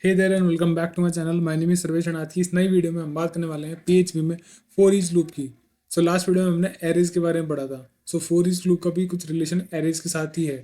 Hey there and welcome back to my channel. My name is Sarvesh and आज की इस नई वीडियो में हम बात करने वाले हैं पीएचपी में फॉर ईच लूप की। सो लास्ट वीडियो में हमने एरेज के बारे में पढ़ा था। सो फॉर ईच लूप का भी कुछ रिलेशन एरेज के साथ ही है।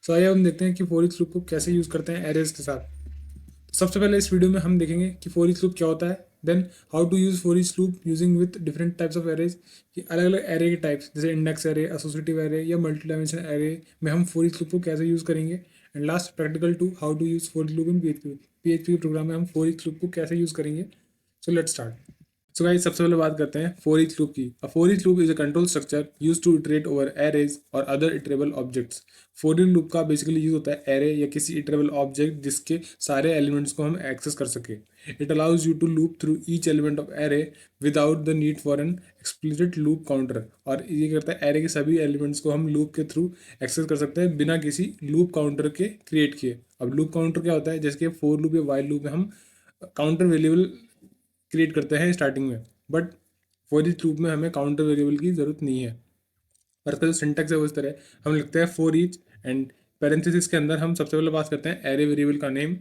सो आइए हम देखते हैं कि फॉर ईच लूप को कैसे यूज़ करते हैं एरेज के साथ। तो सबसे पहले इस वीडियो में हम देखेंगे कि फॉर ईच लूप क्या होता है, then how to use for each loop using with different types of arrays, कि अलग अलग एरे के टाइप्स जैसे इंडेक्स एरे, एसोसिएटिव एरे या मल्टी डायमेंशन एरे में हम फॉर ईच लूप को कैसे यूज़ करेंगे। And last practical to how to use for each loop in PHP. PHP program में हम फॉर ईच लूप को कैसे यूज़ करेंगे। So let's start. So guys सबसे पहले बात करते हैं फॉर ईच लूप की। A for each loop is a control structure use to iterate over arrays और other iterable objects. For each loop का बेसिकली यूज होता है एरे या किसी इटरेबल ऑब्जेक्ट जिसके सारे एलिमेंट्स को हम एक्सेस कर सके। It allows you to loop through each element of array without the need for an explicit loop counter. और ये करता है एरे के सभी एलिमेंट्स को हम लूप के थ्रू एक्सेस कर सकते हैं बिना किसी लूप काउंटर के क्रिएट किए। अब लूप काउंटर क्या होता है, जैसे कि फोर लूप या वाइल लूप में हम काउंटर वेरिएबल क्रिएट करते हैं स्टार्टिंग में, बट फॉर ईच लूप में हमें काउंटर वेरिएबल की जरूरत नहीं है। और इसका जो सिंटैक्स है वो इस तरह है, हम लिखते हैं फॉर ईच एंड पैरेंथेसिस के अंदर हम सबसे पहले पास करते हैं एरे वेरिएबल का नेम,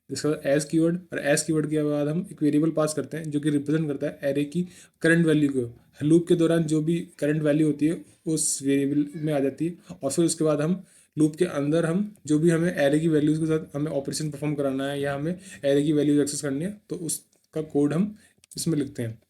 जिसके बाद एस कीवर्ड, और एस कीवर्ड के बाद हम एक वेरिएबल पास करते हैं जो कि रिप्रेजेंट करता है एरे की करंट वैल्यू को। लूप के दौरान जो भी करंट वैल्यू होती है उस वेरिएबल में आ जाती है, और फिर उसके बाद हम लूप के अंदर हम जो भी हमें एरे की वैल्यूज़ के साथ हमें ऑपरेशन परफॉर्म कराना है या हमें एरे की वैल्यूज एक्सेस करनी है तो उसका कोड हम इसमें लिखते हैं।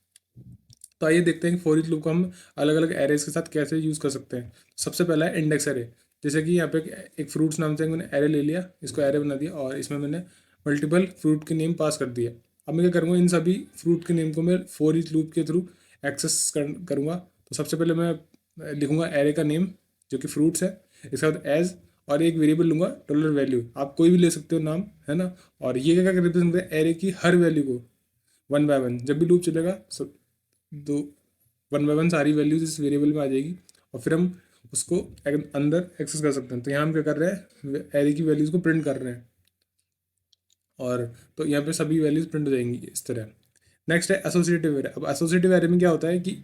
तो आइए देखते हैं कि फॉर ईच लूप को हम अलग अलग एरेज के साथ कैसे यूज़ कर सकते हैं। सबसे पहला है इंडेक्स एरे। जैसे कि यहाँ पे एक फ्रूट्स नाम से मैंने एरे ले लिया, इसको एरे बना दिया और इसमें मैंने मल्टीपल फ्रूट के नेम पास कर दिया। अब मैं क्या करूँगा, इन सभी फ्रूट के नेम को मैं फॉर ईच लूप के थ्रू एक्सेस करूँगा। तो सबसे पहले मैं लिखूँगा एरे का नेम जो कि फ्रूट्स है, इसके बाद एज, और एक वेरिएबल लूँगा डॉलर वैल्यू। आप कोई भी ले सकते हो नाम, है ना। और ये क्या रिप्रेजेंट करता है एरे की हर वैल्यू को वन बाय वन। जब भी लूप चलेगा सब दो वन बाय वन सारी वैल्यूज इस वेरिएबल में आ जाएगी और फिर हम उसको अंदर एक्सेस कर सकते हैं। तो यहाँ हम क्या कर रहे हैं, एरे की वैल्यूज को प्रिंट कर रहे हैं, और तो यहाँ पे सभी वैल्यूज प्रिंट हो जाएंगी इस तरह। नेक्स्ट है एसोसिएटिव एरे। अब एसोसिएटिव एरे में क्या होता है कि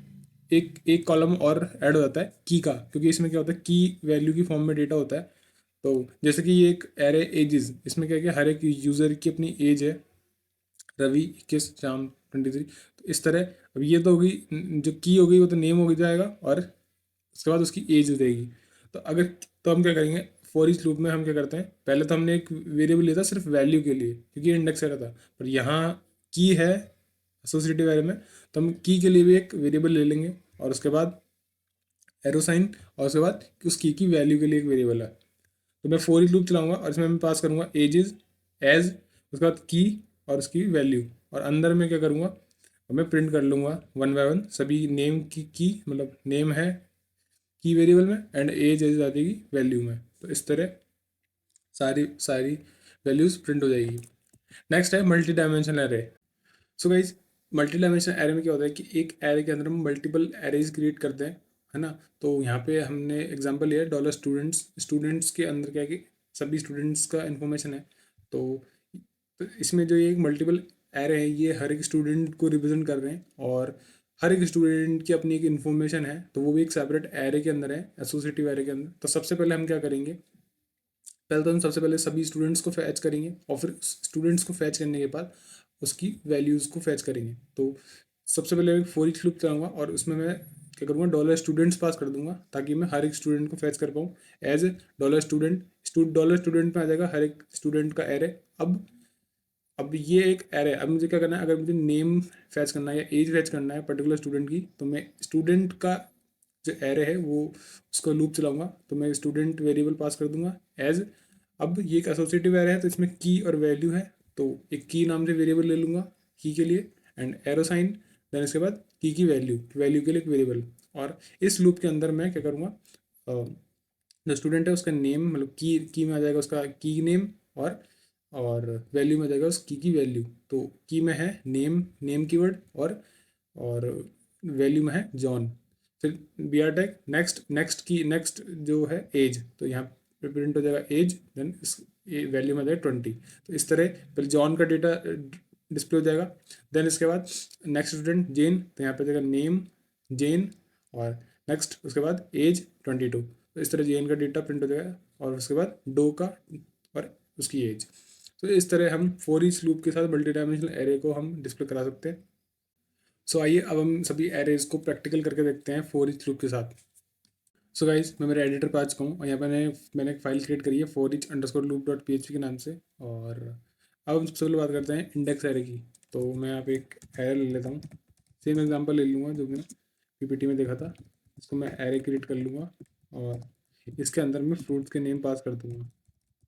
एक एक कॉलम और ऐड हो जाता है की का, क्योंकि इसमें क्या होता है की वैल्यू की फॉर्म में डेटा होता है। तो जैसे कि ये एक एरे एजेस, इसमें क्या क्या हर एक यूज़र की अपनी एज है, रवि 21, श्याम 23। तो इस तरह अब ये तो होगी, जो की हो गई वो तो नेम हो जाएगा और उसके बाद उसकी एज हो जाएगी। तो अगर तो हम क्या करेंगे, फॉर ईच लूप में हम क्या करते हैं, पहले तो हमने एक वेरिएबल लिया था सिर्फ वैल्यू के लिए क्योंकि इंडेक्स एरर था, पर यहाँ की है एसोसिएटिव एरे में, तो हम की के लिए भी एक वेरिएबल ले लेंगे और उसके बाद एरो साइन, और उसके बाद उस की वैल्यू के लिए एक वेरिएबल है। तो मैं फॉर ईच लूप चलाऊंगा और इसमें मैं पास करूंगा एजेस, एज, उसके बाद की और उसकी वैल्यू, और अंदर में क्या करूंगा, मैं प्रिंट कर लूंगा वन बाय वन सभी नेम की मतलब नेम है की वेरिएबल में एंड एज एज आ जाएगी वैल्यू में। तो इस तरह सारी सारी वैल्यूज प्रिंट हो जाएगी। नेक्स्ट है multi dimensional array. So guys multi dimensional array में क्या होता है कि एक एरे के अंदर हम मल्टीपल एरेज क्रिएट करते हैं, है ना। तो यहाँ पे हमने एग्जांपल लिया है डॉलर स्टूडेंट्स। स्टूडेंट्स के अंदर क्या है कि सभी स्टूडेंट्स का इन्फॉर्मेशन है। तो, तो इसमें जो ये एक मल्टीपल एरे है ये हर एक स्टूडेंट को रिप्रेजेंट कर रहे हैं, और हर एक स्टूडेंट की अपनी एक इन्फॉर्मेशन है, तो वो भी एक सेपरेट एरे के अंदर है, एसोसिएटिव एरे के अंदर। तो सबसे पहले हम क्या करेंगे, पहले तो हम सबसे पहले सभी स्टूडेंट्स को फैच करेंगे और फिर स्टूडेंट्स को फैच करने के बाद उसकी वैल्यूज़ को फैच करेंगे। तो सबसे पहले मैं फॉर ईच लूप चलाऊंगा और उसमें मैं क्या करूँगा, डॉलर स्टूडेंट्स पास कर दूंगा ताकि मैं हर एक स्टूडेंट को फैच कर पाऊँ as a dollar student. Dollar student में आ जाएगा हर एक स्टूडेंट का एरे। अब ये एक एरे, अब मुझे क्या करना है, अगर मुझे नेम फैच करना है या एज फैच करना है पर्टिकुलर स्टूडेंट की, तो मैं स्टूडेंट का जो एरे है वो उसका लूप चलाऊंगा। तो मैं स्टूडेंट वेरिएबल पास कर दूंगा एज। अब ये एक एसोसिएटिव एरे है तो इसमें की और वैल्यू है, तो एक की नाम से वेरिएबल ले लूँगा की के लिए एंड एरो साइन, देन इसके बाद की वैल्यू, वैल्यू के लिए एक वेरिएबल। और इस लूप के अंदर मैं क्या करूँगा, जो स्टूडेंट है उसका नेम मतलब की में आ जाएगा उसका की नेम, और वैल्यू में आ जाएगा उस की वैल्यू। तो की में है नेम, नेम कीवर्ड, और वैल्यू में है जॉन। फिर B R tag next, next key next जो है एज, तो यहाँ पे प्रिंट हो जाएगा एज, देन इस वैल्यू में आ जाएगा 20। तो इस तरह पहले जॉन का डेटा डिस्प्ले हो जाएगा, देन इसके बाद नेक्स्ट स्टूडेंट जेन, तो यहाँ पे जाएगा नेम जेन, और नेक्स्ट उसके बाद एज 22। तो इस तरह जेन का डेटा प्रिंट हो जाएगा और उसके बाद डो का और उसकी एज। तो इस तरह हम फॉर ईच लूप के साथ मल्टी डायमेंशनल एरे को हम डिस्प्ले करा सकते हैं। सो आइए अब हम सभी एरेज को प्रैक्टिकल करके देखते हैं फॉर ईच लूप के साथ। सो गाइज मैं मेरे एडिटर पर आ चुका हूँ और यहाँ पे मैंने एक फाइल क्रिएट करी है for each underscore loop dot PHP के नाम से। और अब हम सबसे पहले बात करते हैं इंडेक्स एरे की। तो मैं यहाँ पे एक एरे ले लेता हूँ, सेम एग्जांपल ले लूँगा जो मैंने PPT में देखा था। इसको मैं एरे क्रिएट कर लूँगा और इसके अंदर मैं फ्रूट्स के नेम पास कर दूँगा,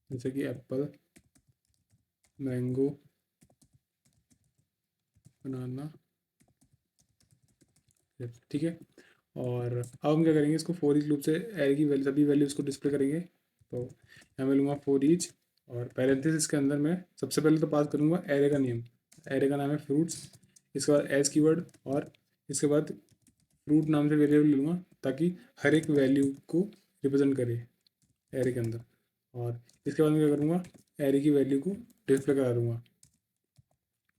जैसे कि एप्पल, मैंगो, बनाना, ठीक है। और अब हम क्या करेंगे, इसको फॉर ईच लूप से एरे की वैल्यू सभी वैल्यूज़ को डिस्प्ले करेंगे। तो यहाँ मैं लूँगा फॉर ईच और पैरेंथेसिस के अंदर मैं सबसे पहले तो पास करूँगा एरे का नेम। एरे का नाम है फ्रूट्स, इसके बाद एज कीवर्ड और इसके बाद फ्रूट नाम से वेरिएबल लूँगा ताकि हर एक वैल्यू को रिप्रेजेंट करे एरे के अंदर। और इसके बाद मैं क्या करूँगा, एरे की वैल्यू को डिस्प्ले करा दूँगा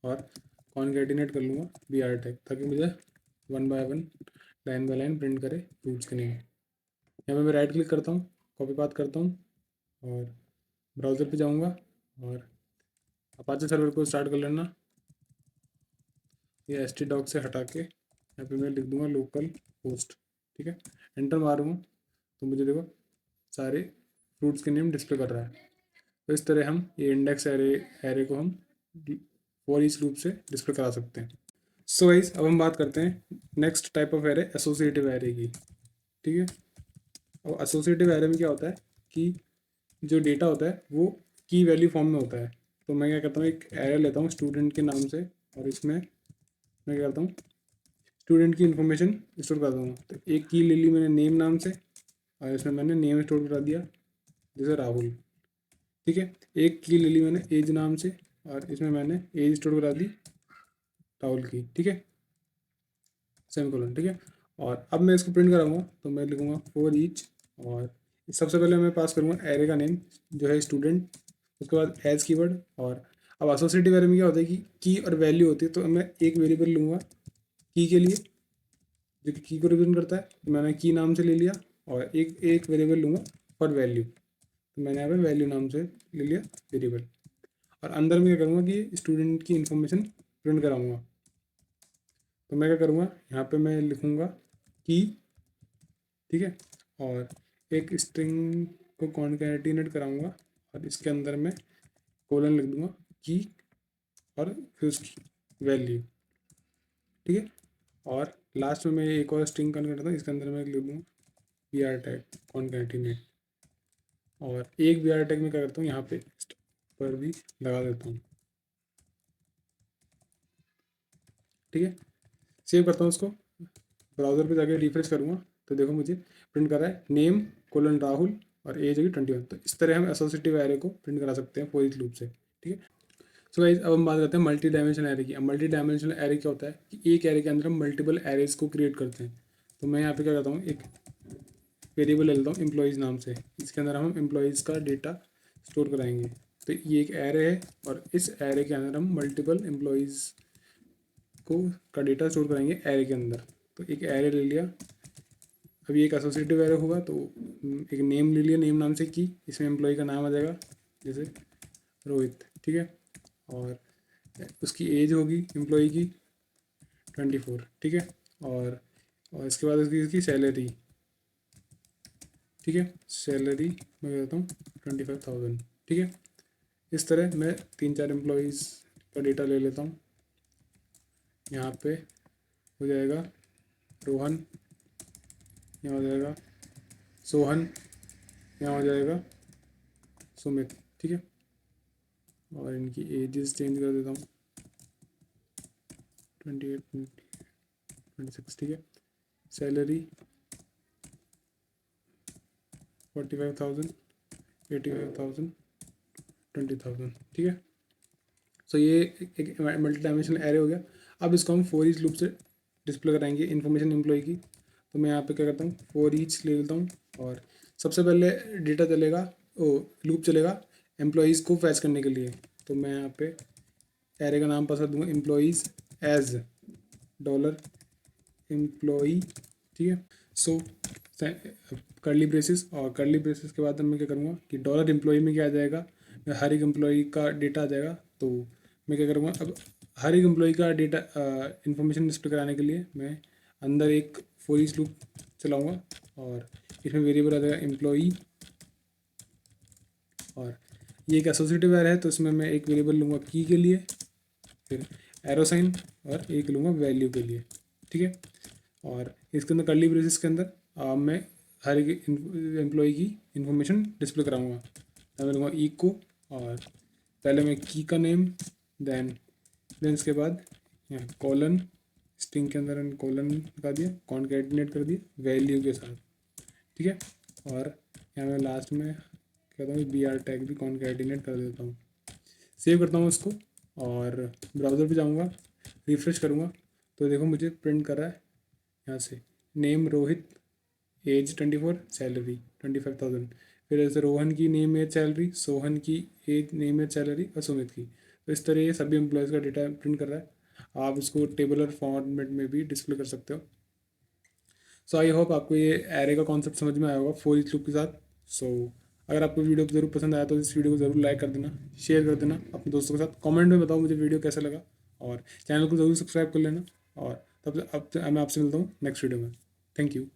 और कॉन्कैटिनेट कर लूँगा BR टैग ताकि मुझे 1 by 1 line by line print करे फ्रूट्स के नेम। यहाँ पे मैं राइट क्लिक करता हूँ, कॉपी पाथ करता हूँ और ब्राउज़र पे जाऊँगा और अपाचे सर्वर को स्टार्ट कर लेना। ये htdoc से हटा के यहाँ पे मैं लिख दूँगा लोकल होस्ट, ठीक है। एंटर मारूँगा तो मुझे देखो सारे फ्रूट्स के नेम डिस्प्ले कर रहा है। तो इस तरह हम ये इंडेक्स एरे को हम फॉर ईच लूप से डिस्प्ले करा सकते हैं। सो गाइस अब हम बात करते हैं next type of array, associative array की, ठीक है। और एसोसिएटिव एरे में क्या होता है कि जो डेटा होता है वो की वैल्यू फॉर्म में होता है। तो मैं क्या करता हूँ, एक एरे लेता हूँ स्टूडेंट के नाम से और इसमें मैं क्या करता हूँ, स्टूडेंट की इन्फॉर्मेशन स्टोर कर दूँगा। तो एक की ले ली मैंने नेम नाम से और इसमें मैंने नेम स्टोर करा दिया जैसे राहुल, ठीक है। एक की ले ली मैंने एज नाम से और इसमें मैंने एज स्टोर करा दी राहुल की, ठीक है, सेमीकोलन, ठीक है। और अब मैं इसको प्रिंट कराऊंगा तो मैं लिखूंगा फॉर ईच और सबसे पहले मैं पास करूंगा एरे का नेम जो है स्टूडेंट, उसके बाद एज कीवर्ड। और अब एसोसिएटिव एरे में क्या होता है कि की और वैल्यू होती है। तो मैं एक वेरिएबल लूँगा की के लिए जो कि की को रिप्रेजेंट करता है, तो मैंने की नाम से ले लिया और एक एक वेरिएबल लूँगा फॉर वैल्यू, तो मैंने यहाँ पे वैल्यू नाम से ले लिया वेरिएबल। और अंदर में क्या करूँगा कि स्टूडेंट की इन्फॉर्मेशन प्रिंट कराऊंगा। तो मैं क्या करूँगा, यहाँ पे मैं लिखूँगा की, ठीक है। और एक स्ट्रिंग को कॉन्कैटिनेट कराऊंगा और इसके अंदर मैं कोलन लिख दूंगा की और फिर उसकी वैल्यू, ठीक है। और लास्ट में मैं एक और स्ट्रिंग कॉन्कैट करता हूँ, इसके अंदर मैं लिख दूंगा BR टैग कॉन्कैटिनेट। और एक BR टैग में क्या करता हूँ, यहाँ पे पर भी लगा देता हूँ, ठीक है। सेव करता हूँ उसको, ब्राउज़र पे जाके रिफ्रेश करूँगा तो देखो मुझे प्रिंट कर रहा है नेम कोलन राहुल और एज होगी 21। तो इस तरह हम एसोसिएटिव एरे को प्रिंट करा सकते हैं फॉर ईच लूप से, ठीक है। सो गाइस अब हम बात करते हैं मल्टी डायमेंशनल एरे की। अब मल्टी डायमेंशनल एरे क्या होता है कि एक एरे के अंदर हम मल्टीपल एरेज को क्रिएट करते हैं। तो मैं यहाँ पे क्या करता हूँ, एक वेरिएबल ले लेता हूँ एम्प्लॉयज़ नाम से, इसके अंदर हम एम्प्लॉयज़ का डेटा स्टोर कराएंगे। तो ये एक एरे है और इस एरे के अंदर हम मल्टीपल एम्प्लॉयज़ को का डेटा स्टोर कराएंगे एरे के अंदर। तो एक एरे ले लिया, अभी एक एसोसिएटिव एरे होगा तो एक नेम ले लिया, नेम नाम से की, इसमें एम्प्लॉय का नाम आ जाएगा जैसे रोहित, ठीक है। और उसकी एज होगी एम्प्लॉय की 24, ठीक है। और इसके बाद इसकी सैलरी, ठीक है, सैलरी मैं कहता हूँ 25,000, ठीक है। इस तरह मैं 3-4 एम्प्लॉयज़ का डेटा ले लेता हूँ। यहाँ पे हो जाएगा रोहन, यहाँ हो जाएगा सोहन, यहाँ हो जाएगा सुमित, ठीक है। और इनकी एजेस चेंज कर देता हूँ 28, 26, ठीक है। सैलरी 45,000, 85,000, 20,000, ठीक है। सो ये एक मल्टी डायमेंशनल एरे हो गया। अब इसको हम फॉर ईच लूप से डिस्प्ले कराएंगे इन्फॉर्मेशन एम्प्लॉय की। तो मैं यहाँ पे क्या करता हूँ, फॉर ईच ले लेता हूँ और सबसे पहले डेटा चलेगा, ओ लूप चलेगा एम्प्लॉयज़ को फैच करने के लिए। तो मैं यहाँ पे एरे का नाम पास कर दूँगा एम्प्लॉयज़ एज डॉलर एम्प्लॉई, ठीक है। सो कर्ली ब्रेसिस और कर्ली ब्रेसिस के बाद मैं क्या करूँगा कि डॉलर एम्प्लॉई में क्या आ जाएगा, हर एक एम्प्लॉई का डेटा आ जाएगा। तो मैं क्या करूँगा, अब हर एक एम्प्लॉई का डेटा इंफॉर्मेशन डिस्प्ले कराने के लिए मैं अंदर एक फॉर ईच लूप चलाऊँगा और इसमें वेरिएबल आ जाएगा एम्प्लॉई, और ये एक एसोसिएटिव एरे है तो इसमें मैं एक वेरिएबल लूँगा की के लिए, फिर एरो साइन और एक लूँगा वैल्यू के लिए, ठीक है। और इसके अंदर कर्ली ब्रेसेस के अंदर मैं हर एक एम्प्लॉई की इंफॉर्मेशन डिस्प्ले कराऊंगा। तो मैं लूँगा इको, और पहले मैं की का नेम, देन इसके बाद यहाँ कॉलन, स्ट्रिंग के अंदर कॉलन लगा दिया, कॉन्कैटिनेट कर दिया वैल्यू के साथ, ठीक है। और यहाँ मैं लास्ट में कहता हूँ बी आर टैग भी कॉन्कैटिनेट कर देता हूँ। सेव करता हूँ इसको और ब्राउज़र पे जाऊँगा, रिफ्रेश करूँगा तो देखो मुझे प्रिंट कर रहा है यहाँ से नेम रोहित, एज 24, सैलरी 25,000। फिर ऐसे रोहन की नेम एज सैलरी, सोहन की एज नेम एज सैलरी और सुमित की। तो इस तरह ये सभी एम्प्लॉयज़ का डेटा प्रिंट कर रहा है। आप इसको टेबलर फॉर्मेट में भी डिस्प्ले कर सकते हो। सो आई होप आपको ये एरे का कॉन्सेप्ट समझ में आया होगा फॉर ईच लूप के साथ। सो अगर आपको वीडियो ज़रूर पसंद आया तो इस वीडियो को ज़रूर लाइक कर देना, शेयर कर देना अपने दोस्तों के साथ, कमेंट में बताओ मुझे वीडियो कैसा लगा, और चैनल को ज़रूर सब्सक्राइब कर लेना। और तब मैं आपसे मिलता हूँ नेक्स्ट वीडियो में। Thank you.